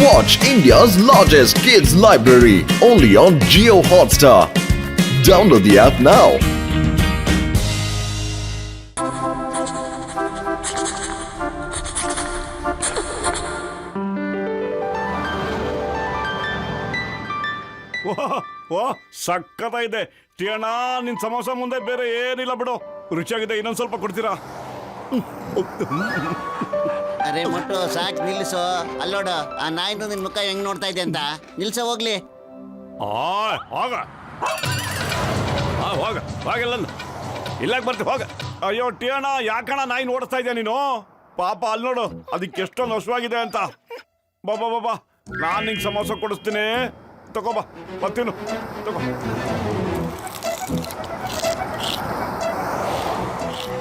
Watch India's largest kids library only on Jio Hotstar. Download the app now. ವಾ ಸಕ್ಕತ್ತಾಗಿದೆ ಟಿಯಣ್ಣ, ನಿನ್ ಸಮೋಸ ಮುಂದೆ ಬೇರೆ ಏನಿಲ್ಲ ಬಿಡು. ರುಚಿಯಾಗಿದೆ, ಇನ್ನೊಂದ್ ಸ್ವಲ್ಪ ಕೊಡ್ತೀರಾ? ಅರೆ ಮೊಟ್ಟು ಸಾಕ್ ನಿಲ್ಸು. ಅಲ್ಲೋಡು ಆ ನಾಯಿನು ನಿನ್ ಮುಖ ಹೆಂಗ್ ನೋಡ್ತಾ ಇದೆ ಅಂತ. ನಿಲ್ಸ ಹೋಗ್ಲಿ. ಹೋಗ ಹೋಗ ಹೋಗಿಲ್ಲ ಇಲ್ಲಾಕ್ ಬರ್ತೀವಿ ಹೋಗ. ಅಯ್ಯೋ ಟಿಯಣ್ಣ, ಯಾಕಣ್ಣ ನಾಯಿ ನೋಡಿಸ್ತಾ ಇದೆಯಾ ನೀನು? ಪಾಪ ಅಲ್ಲಿ ನೋಡು, ಅದಕ್ಕೆ ಎಷ್ಟೊಂದು ಹಸುವಾಗಿದೆ ಅಂತ. ಬಾಬಾ ಬಾಬಾ, ನಾನು ನಿಂಗೆ ಸಮೋಸ ಕೊಡಿಸ್ತೀನಿ, ತಗೋಬಾ, ಬರ್ತೀನು ತಗೋ.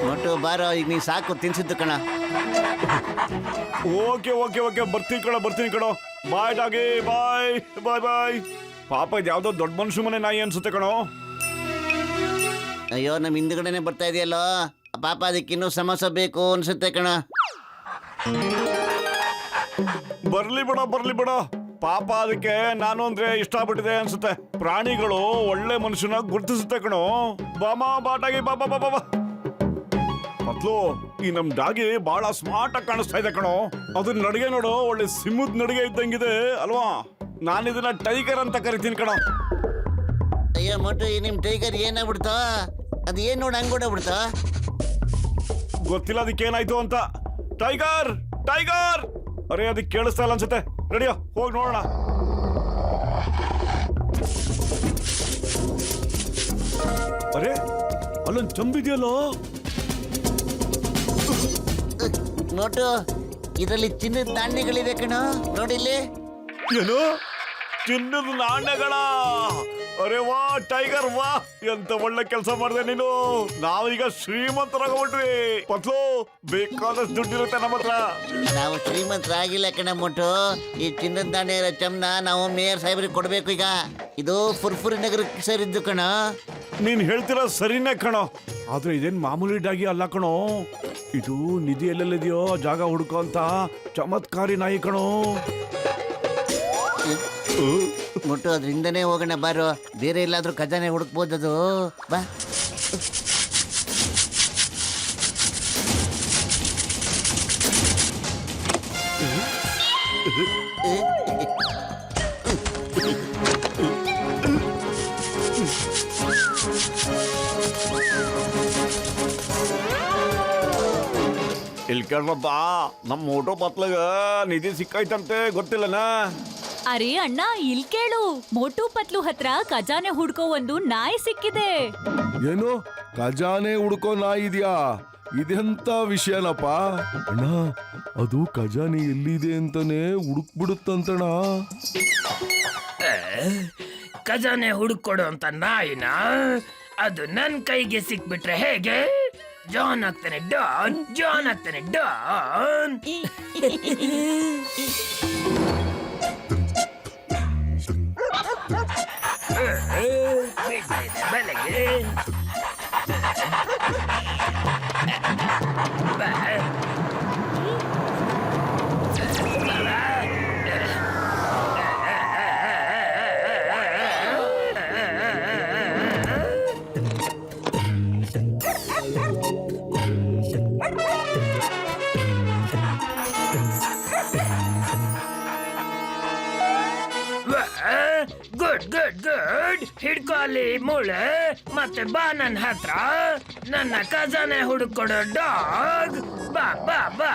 ಮೊಟ್ಟು ಬಾರೋ, ಈಗ ನೀ ಸಾಕು ತಿನ್ಸಿದ್ದು ಕಣ. ಓಕೆ ಓಕೆ ಓಕೆ, ಬರ್ತೀನಿ ಕಣೋ. ಬಾಯ್ ಡಾಗಿ, ಬಾಯ್ ಬಾಯ್ ಬಾಯ್. ಪಾಪ ಇದು ಯಾವುದೋ ದೊಡ್ಡ ಮನುಷ್ಯ ಮನೆ ನಾಯಿ ಅನ್ಸುತ್ತೆ ಕಣೋ. ಅಯ್ಯೋ, ನಮ್ಮ ಹಿಂದ್ಗಡೆನೆ ಬರ್ತಾ ಇದೆಯಲ್ಲೋ ಪಾಪ, ಅದಕ್ಕಿನ್ನೂ ಸಮೋಸ ಬೇಕು ಅನ್ಸುತ್ತೆ ಕಣ. ಬರ್ಲಿ ಬಿಡ ಪಾಪ, ಅದಕ್ಕೆ ನಾನು ಅಂದ್ರೆ ಇಷ್ಟ ಆಗ್ಬಿಟ್ಟಿದೆ ಅನ್ಸುತ್ತೆ. ಪ್ರಾಣಿಗಳು ಒಳ್ಳೆ ಮನುಷ್ಯನ ಗುರ್ತಿಸುತ್ತೆ ಕಣೋ. ಬಾಮಾ ಬಾಟಾಗಿ ಬಾಬಾ ಬಾಬಾ ಬಾ. ಮತ್ಲು ಈ ನಮ್ ಡಾಗಿ ಬಹಳ ಸ್ಮಾರ್ಟ್ ಆಗಿ ಕಾಣಿಸ್ತಾ ಇದೆ ಕಣೋ. ಅದ್ರ ನಡಿಗೆ ನೋಡು, ಒಳ್ಳೆ ಸಿಂಹದ ನಡಿಗೆ ಇದ್ದಂಗಿದೆ ಅಲ್ವಾ? ನಾನು ಇದನ್ನ ಟೈಗರ್ ಅಂತ ಕರಿತೀನಿ ಕಣೋ. ಅಯ್ಯೋ ಮೊಟ್ಟು, ಈ ನಿಮ್ ಟೈಗರ್ ಏನಾಗ್ಬಿಡ್ತೋ? ಅದು ಏನ್ ನೋಡಿ ಹಂಗ್ ಬಿಡ್ತೋ? ಗೊತ್ತಿಲ್ಲ ಅದಕ್ಕೆ ಏನಾಯ್ತು ಅಂತ. ಟೈಗರ್ ಟೈಗರ್, ಅರೆ ಅದಕ್ಕೆ ಕೇಳಿಸ್ತಾ ಇಲ್ಲ ಅನ್ಸುತ್ತೆ. ರೆಡಿಯೋ, ಹೋಗಿ ನೋಡೋಣ. ಅರೆ ಅಲ್ಲೊಂದು ಚಂಬಿದೆಯಲ್ಲೋ. ನೋಟು, ಇದರಲ್ಲಿ ಚಿನ್ನದ ನಾಣ್ಯಗಳಿದೆ ಕಣ, ನೋಡಿಲ್ಲಿ. ಏನು ಚಿನ್ನದ ನಾಣ್ಯಗಳ? ಅರೆ ವಾ ಟೈಗರ್, ವಾ ಎಂತ ಒಳ್ಳೆ ಕೆಲಸ ಮಾಡಿದೆ ನೀನು. ನಾವೀಗ ಶ್ರೀಮಂತರಾಗ್ಬಿಟ್ವಿ. ಪತ್ಲು, ಬೇಕಾದಷ್ಟು ದುಡ್ಡಿರುತ್ತೆ ನಮ್ಮ ಹತ್ರ. ನಾವು ಶ್ರೀಮಂತರಾಗಿಲ್ಲ ಕಣ ಮೊಟ್ಟು. ಈ ಚಿನ್ನದ ನಾಣ್ಯ ಇರೋ ಚಮ್ನ ನಾವು ಮೇಯರ್ ಸಾಹೇಬ್ರಿಗೆ ಕೊಡ್ಬೇಕು ಈಗ. ಇದು ಫುರ್ಫುರಿ ನಗರಕ್ಕೆ ಸೇರಿದ್ದು ಕಣ. ನೀನ್ ಹೇಳ್ತಿರೋ ಸರಿನೇ ಕಣೋ, ಆದ್ರೆ ಇದೇನ್ ಮಾಮೂಲಿ ಡಾಗಿ ಅಲ್ಲ ಕಣೋ. ಇದು ನಿಧಿ ಎಲ್ಲೆಲ್ಲಿದೆಯೋ ಜಾಗ ಹುಡುಕೋ ಅಂತ ಚಮತ್ಕಾರಿ ನಾಯಿ ಕಣೋ. ಮೊಟ್ಟು, ಅದ್ರಿಂದನೇ ಹೋಗೋಣ ಬಾರೋ. ಬೇರೆ ಎಲ್ಲಾದ್ರೂ ಖಜಾನೆ ಹುಡುಕ್ಬೋದದು. ಬಾ. ಇಲ್ಲಿ ಕೇಳ್ರಪ್ಪ, ನಮ್ಮ ಮೋಟೋ ಪತ್ಲಗ ನಿಧಿ ಸಿಕ್ಕೈತಂತೆ, ಗೊತ್ತಿಲ್ಲನ? ಅರೆ ಅಣ್ಣ, ಇಲ್ ಕೇಳು, ಮೋಟು ಪತ್ಲು ಹತ್ರ ಖಜಾನೆ ಹುಡ್ಕೋ ಒಂದು ನಾಯಿ ಸಿಕ್ಕಿದೆ. ಏನು ಖಜಾನೆ ಹುಡ್ಕೋ ನಾಯಿ ಇದೆಯಾ? ಇದೆಂತ ವಿಷಯನಪ್ಪ ಅಣ್ಣ? ಅದು ಖಜಾನೆ ಎಲ್ಲಿದೆ ಅಂತಾನೆ ಹುಡುಕ್ಬಿಡುತ್ತಂತಣ. ಖಜಾನೆ ಹುಡುಕೊಡು ಅಂತ ನಾಯಿನ? ಅದು ನನ್ ಕೈಗೆ ಸಿಕ್ಬಿಟ್ರೆ ಹೇಗೆ? ಜಾನ್ ಆಗ್ತಾನೆ ಡಾನ್, ಜಾನ್ ಆಗ್ತಾನೆ ಡಾನ್. ಬೆಳಗ್ಗೆ ಗುಡ್ ಗುಡ್ ಗುಡ್. ಹಿಡ್ಕೊ ಅಲ್ಲಿ ಮೂಳೆ, ಮತ್ತೆ ಬಾ ನನ್ನ ಹತ್ರ. ನನ್ನ ಖಜಾನೆ ಹುಡುಕೊಡೋ ಡಾಗ್. ಬಾ ಬಾ ಬಾ.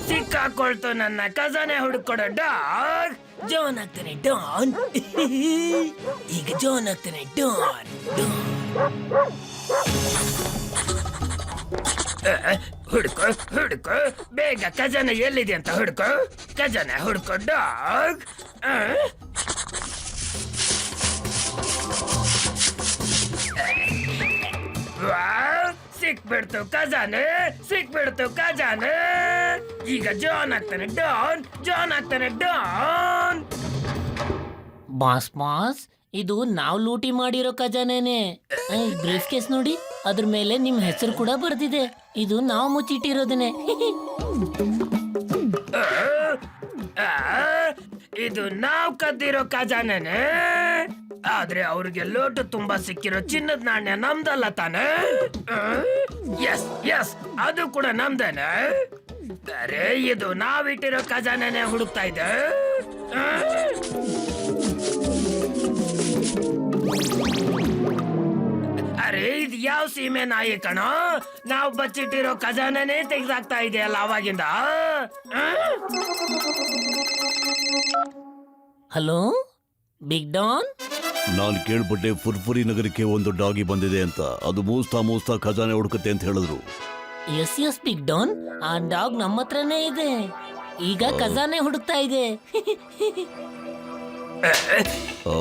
ಸಿಕ್ಕಾಕೊಳ್ತು ನನ್ನ ಖಜಾನೆ ಹುಡುಕೊಡೋ ಡಾಗ್. ಜಾನ್ ಆಗ್ತಾನೆ ಡಾನ್. ಈಗ ಜಾನ್ ಆಗ್ತಾನೆ ಡಾನ್. ಹುಡುಕೋ ಹುಡುಕೋ, ಬೇಗ ಖಜಾನೆ ಎಲ್ಲಿದೆ ಅಂತ ಹುಡುಕೋ. ಖಜಾನೆ ಹುಡುಕೋ ಡಾಗ್. ಸಿಕ್ಬಿಡ್ತು ಖಜಾನೆ, ಸಿಕ್ಬಿಡ್ತು ಖಜಾನೆ. ಈಗ ಜಾನ್ ಆಗ್ತಾನೆ ಡಾನ್, ಜಾನ್ ಆಗ್ತಾನೆ ಡಾನ್. ಬಾಸ್ ಬಾಸ್, ಇದು ನಾವ್ ಲೂಟಿ ಮಾಡಿರೋ ಖಜಾನೆನೆ. ಬ್ರೀಫ್ ಕೇಸ್ ನೋಡಿ, ಅದ್ರ ಮೇಲೆ ನಿಮ್ ಹೆಸರು ಕೂಡ ಬರ್ದಿದೆ. ಇದು ನಾವ್ ಮುಚ್ಚಿಟ್ಟಿರೋದನೆ. ಇದು ನಾವ್ ಕದ್ದಿರೋ ಖಜಾನೆನೆ. ಆದ್ರೆ ಅವ್ರಿಗೆ ಲೋಟು ತುಂಬಾ ಸಿಕ್ಕಿರೋ ಚಿನ್ನದ ನಾಣ್ಯ ನಮ್ದಲ್ಲ ತಾನೆ? ಎಸ್ ಎಸ್, ಅದು ಕೂಡ ನಮ್ದೇನೆ. ಅರೆ, ಇದು ನಾವಿಟ್ಟಿರೋ ಖಜಾನೆನೆ ಹುಡುಕ್ತಾ ಇದೆ. ಅರೆ, ಇದು ಯಾವ ಸೀಮೆ ನಾಯಿ ಕಣೋ? ನಾವು ಬಚ್ಚಿಟ್ಟಿರೋ ಖಜಾನೆನೇ ತೆಗೆದಾಕ್ತಾ ಇದೆಯಲ್ಲ ಅವಾಗಿಂದ. Hello Big Don. ನಾನು ಕೇಳ್ಪಟ್ಟೆ ಫುರ್ಫುರಿ ನಗರಕ್ಕೆ ಒಂದು ಡಾಗಿ ಬಂದಿದೆ ಅಂತ. ಅದು ಮೂಸ್ತಾ ಮೂಸ್ತಾ ಖಜಾನೆ ಹುಡುಕುತ್ತೆ ಅಂತ ಹೇಳಿದ್ರು. ಎಸ್ ಎಸ್ ಬಿಗ್ ಡಾನ್, ಆ ಡಾಗ್ ನಮ್ಮ ಹತ್ರನೇ ಇದೆ. ಈಗ ಖಜಾನೆ ಹುಡುಕ್ತಾ ಇದೆ. ಓ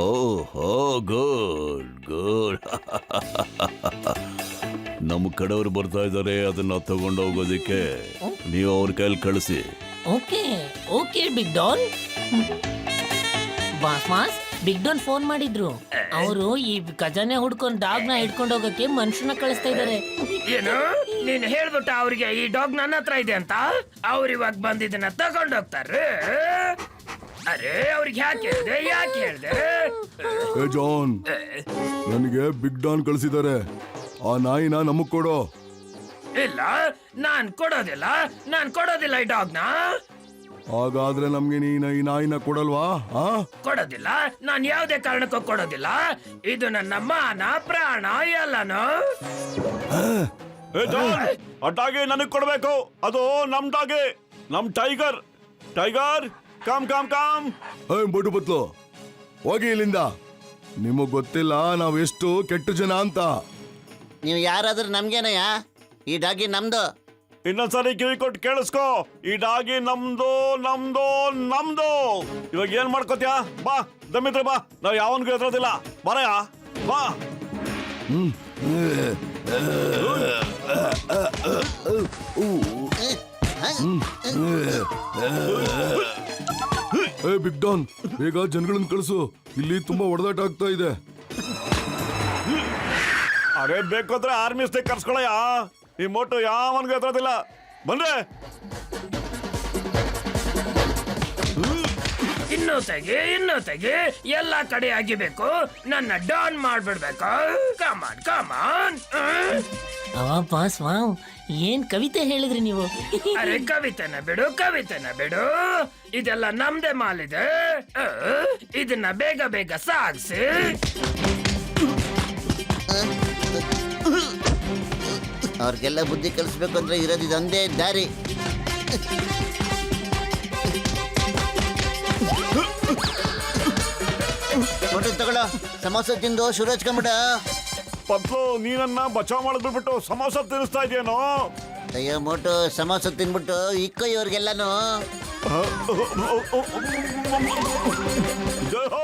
ಗುಡ್ ಗುಡ್. ನಮ್ಮ ಕಡೆಯವರು ಬರ್ತಾ ಇದ್ದಾರೆ, ಅದನ್ನ ತಗೊಂಡು ಹೋಗೋದಿಕ್ಕೆ ನೀವು ಅವ್ರ ಕೈಲಿ ಕಳಿಸಿ. Okay okay Big Don. Boss Big Don phone ಮಾಡಿದ್ರು. ಅವರು ಈ ಖಜಾನೆ ಹುಡ್ಕೊಂಡು ಡಾಗ್ ನ ಹಿಡ್ಕೊಂಡು ಹೋಗಕ್ಕೆ ಮನುಷ್ಯನ ಕಳಿಸ್ತಾ ಇದಾರೆ. ಏನು ನೀನ್ ಹೇಳ್ಬಿಟ್ಟ ಅವ್ರಿಗೆ ಈ ಡಾಗ್ ನನ್ನ ಹತ್ರ ಇದೆ ಅಂತ? ಅವ್ರು ಇವಾಗ ಬಂದಿದ್ದನ್ನ ತಗೊಂಡು ಹೋಗ್ತಾರೆ. ಅರೆ, ಅವ್ರಿಗೆ ಯಾಕೆ ಹೇಳ್ದೆ? ಏ ಜಾನ್, ನನಗೆ ಬಿಗ್ ಡಾನ್ ಕಳಿಸಿದ್ದಾರೆ. ಆ ನಾಯಿನ ನಮಗ್ ಕೊಡೋ. ಇಲ್ಲ, ನಾನ್ ಕೊಡೋದಿಲ್ಲ ಈ ಡಾಗ್ನ. ಹಾಗಾದ್ರೆ ನಮ್ಗೆ ನೀನ ಈ ನಾಯಿನ ಕೊಡಲ್ವಾ? ಕೊಡೋದಿಲ್ಲ, ನಾನ್ ಯಾವ್ದೇ ಕಾರಣಕ್ಕೂ ಕೊಡೋದಿಲ್ಲ. ಇದು ನನ್ನ ಮಾನ ಪ್ರಾಣ ಎಲ್ಲನೂ. ಆ ಡಾಗಿ ನನಗ್ ಕೊಡ್ಬೇಕು. ಅದು ನಮ್ ಡಾಗಿ, ನಮ್ Tiger. Tiger, calm calm calm. Boat ಬತ್ಲು, ಹೋಗಿ ಇಲ್ಲಿಂದ. ನಿಮಗ್ ಗೊತ್ತಿಲ್ಲ ನಾವ್ ಎಷ್ಟು ಕೆಟ್ಟ ಜನ ಅಂತ. ನೀವು ಯಾರಾದ್ರೂ ನಮ್ಗೇನಯ್ಯ? ಈ ಡಾಗಿ ನಮ್ದು. ಇನ್ನೊಂದ್ಸರಿ ಕಿವಿ ಕೊಟ್ಟು ಕೇಳಿಸ್ಕೋ. ಈ ಡಾಗಿ ನಮ್ದು ನಮ್ದು ನಮ್ದು. ಇವಾಗ ಏನ್ ಮಾಡ್ಕೋತ್ಯಾ? ಬಾ ದಮ್ಮಿದ್ರೆ ಬಾ, ನಾವ್ ಯಾವನ್ಗೂ ಎದುರೋದಿಲ್ಲ. ಬರಯಾ, ಬಾ. ಏ ಬಿಗ್ ಡಾನ್, ಬೇಗ ಜನಗಳನ್ನ ಕಳಿಸು. ಇಲ್ಲಿ ತುಂಬಾ ಹೊಡೆದಾಟ ಆಗ್ತಾ ಇದೆ. ಅರೆ, ಬೇಕಾದ್ರೆ ಆರ್ಮಿಸ್ತೆ ಕರ್ಸ್ಕೊಳಯ್ಯ. ಈ ಮೋಟು ಯಾವನ್ಗೂ ಎದುರೋದಿಲ್ಲ. ಬಂದ್ರೆ ಇನ್ನೂ ತೆಗಿ, ಎಲ್ಲಾ ಕಡೆ ಆಗಿಬೇಕು. ನನ್ನ ಡಾನ್ ಮಾಡ್ಬಿಡ್ಬೇಕು. ಕಮಾನ್ ಕಮಾನ್. ಬಾಸ್, ವಾವ್, ಏನ್ ಕವಿತೆ ಹೇಳಿದ್ರಿ ನೀವು? ಅರೆ, ಕವಿತೆನ ಬಿಡು. ಇದೆಲ್ಲ ನಮ್ದೇ ಮಾಲಿದೆ. ಇದನ್ನ ಬೇಗ ಸಾಗಿಸಿ. ಅವ್ರಿಗೆಲ್ಲ ಬುದ್ಧಿ ಕಲಿಸ್ಬೇಕು ಅಂದ್ರೆ ಇರೋದು ಇದೊಂದೇ ದಾರಿ. ಮೋಟು ತಗೊಳ್ಳೋ, ಸಮೋಸ ತಿಂದು ಶುರು ಹಚ್ಕೊಂಬಿಡ. ಪತ್ಲು, ನೀನನ್ನ ಬಚಾವ್ ಮಾಡಿದ್ಬಿಟ್ಟು ಸಮೋಸ ತಿನ್ನಿಸ್ತಾ ಇದೆಯೇನೋ? ಅಯ್ಯೋ ಮೋಟು, ಸಮೋಸ ತಿನ್ಬಿಟ್ಟು ಇಕ್ಕೋ ಇವ್ರಿಗೆಲ್ಲಾನು. ಜೈ ಹೋ.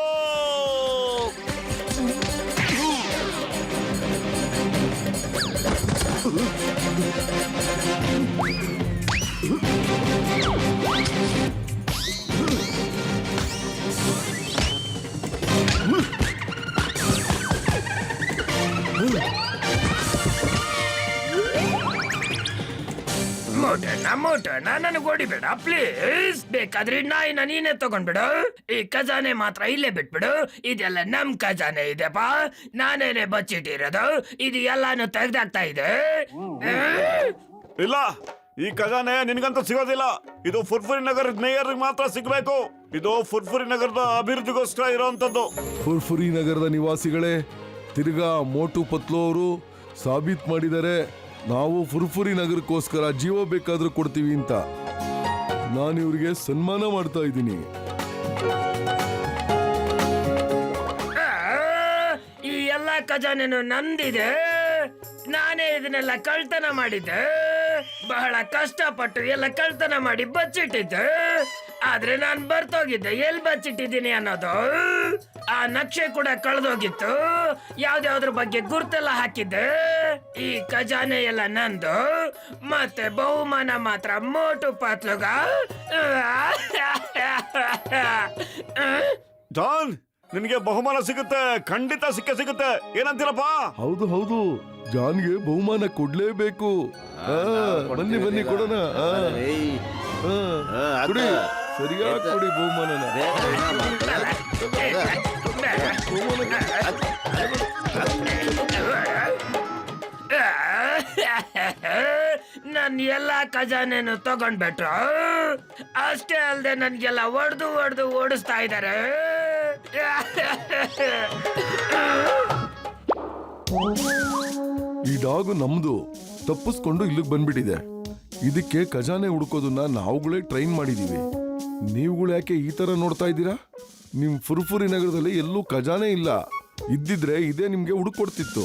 ಮೋಟನ ನನಗೆ ಓಡಿಬೇಡ ಪ್ಲೀಸ್. ಬೇಕಾದ್ರೆ ನಾಯಿನ ನೀನೇ ತಗೊಂಡ್ಬಿಡು. ಈ ಖಜಾನೆ ಮಾತ್ರ ಇಲ್ಲೇ ಬಿಟ್ಬಿಡು. ಇದೆಲ್ಲ ನಮ್ ಖಜಾನೆ ಇದೆಪ್ಪ, ನಾನೇನೆ ಬಚ್ಚಿಟ್ಟಿರೋದು. ಇದು ಎಲ್ಲಾನು ತೆಗ್ದಾಗ್ತಾ ಇದೆ. ಇಲ್ಲ, ಈ ಖಜಾನೆ ನಿನ್ಗಂತ ಸಿಗೋದಿಲ್ಲ. ಇದು ಫುರ್ಫುರಿ ನಗರದ ಮೇಯರ್ ಮಾತ್ರ ಸಿಗ್ಬೇಕು. ಇದು ಫುರ್ಫುರಿ ನಗರದ ಅಭಿವೃದ್ಧಿಗೋಸ್ಕರ ಇರೋಂಥದ್ದು. ಫುರ್ಫುರಿ ನಗರದ ನಿವಾಸಿಗಳೇ, ತಿರ್ಗಾ ಮೋಟು ಪತ್ಲು ಅವರು ಸಾಬೀತ್ ಮಾಡಿದ್ದಾರೆ ನಾವು ಫುರ್ಫುರಿ ನಗರಕ್ಕೋಸ್ಕರ ಜೀವ ಬೇಕಾದ್ರೂ ಕೊಡ್ತೀವಿ ಅಂತ. ನಾನು ಇವ್ರಿಗೆ ಸನ್ಮಾನ ಮಾಡ್ತಾ ಇದ್ದೀನಿ. ಈ ಎಲ್ಲ ಖಜಾನೆನು ನಂದಿದೆ. ನಾನೇ ಇದನ್ನೆಲ್ಲ ಕಳ್ತನ ಮಾಡಿದ್ದೆ. ಬಹಳ ಕಷ್ಟಪಟ್ಟು ಎಲ್ಲ ಕಳ್ತನ ಮಾಡಿ ಬಚ್ಚಿಟ್ಟಿದ್ದೆ. ಆದ್ರೆ ನಾನ್ ಬರ್ತೋಗಿದ್ದೆ ಎಲ್ಲಿ ಬಚ್ಚಿಟ್ಟಿದ್ದೀನಿ ಅನ್ನೋದು ಆ ನಕ್ಷೆ ಕೂಡ ಕಳೆದೋಗಿತ್ತು ಯಾವ್ದ್ಯಾವ್ದ್ರ ಬಗ್ಗೆ ಗುರ್ತೆಲ್ಲ ಹಾಕಿದ್ದೆ ಈ ಖಜಾನೆ ಎಲ್ಲ ನಂದು ಮತ್ತೆ ಬಹುಮಾನ ಮಾತ್ರ ಮೋಟು ಪತ್ಲುಗ ಜಾನ್ ನಿನಗೆ ಬಹುಮಾನ ಸಿಗುತ್ತೆ, ಖಂಡಿತ ಸಿಗುತ್ತೆ. ಏನಂತೀರಪ್ಪ? ಹೌದು ಹೌದು, ಜಾನ್ಗೆ ಬಹುಮಾನ ಕೊಡ್ಲೇಬೇಕು. ಬನ್ನಿ ಬನ್ನಿ ಕೊಡೋಣ. ಕೊಡಿ, ಸರಿಯಾಗಿ ಕೊಡಿ ಬಹುಮಾನನ. ನನ್ ಎಲ್ಲಾ ಖಜಾನೆನು ತಗೊಂಡ್ಬಿಟ್ರು. ಅಷ್ಟೇ ಅಲ್ದೆ ನನ್ಗೆಲ್ಲ ಹೊಡೆದು ಓಡಿಸ್ತಾ ಇದ್ದಾರೆ. ಈ ಡಾಗು ನಮ್ದು ತಪ್ಪಿಸ್ಕೊಂಡು ಇಲ್ಲಿಗೆ ಬಂದ್ಬಿಟ್ಟಿದೆ. ಇದಕ್ಕೆ ಖಜಾನೆ ಹುಡುಕೋದನ್ನ ನಾವುಗಳೇ ಟ್ರೈನ್ ಮಾಡಿದೀವಿ. ನೀವುಗಳು ಯಾಕೆ ಈ ತರ ನೋಡ್ತಾ ಇದ್ದೀರಾ? ನಿಮ್ ಫುರ್ಫುರಿ ನಗರದಲ್ಲಿ ಎಲ್ಲೂ ಖಜಾನೆ ಇಲ್ಲ. ಇದ್ದಿದ್ರೆ ಇದೇ ನಿಮ್ಗೆ ಹುಡುಕೊಡ್ತಿತ್ತು.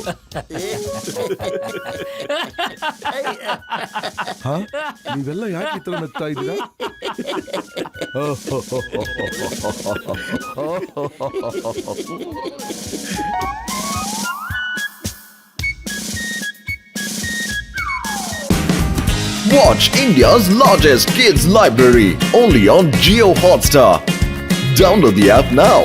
ಹಾ, ನೀವೆಲ್ಲ ಯಾಕೆ ಈ ತರ ನಗ್ತಾ ಇದ್ದೀರಾ? Watch India's largest kids library only on Geo Hotstar. Download the app now.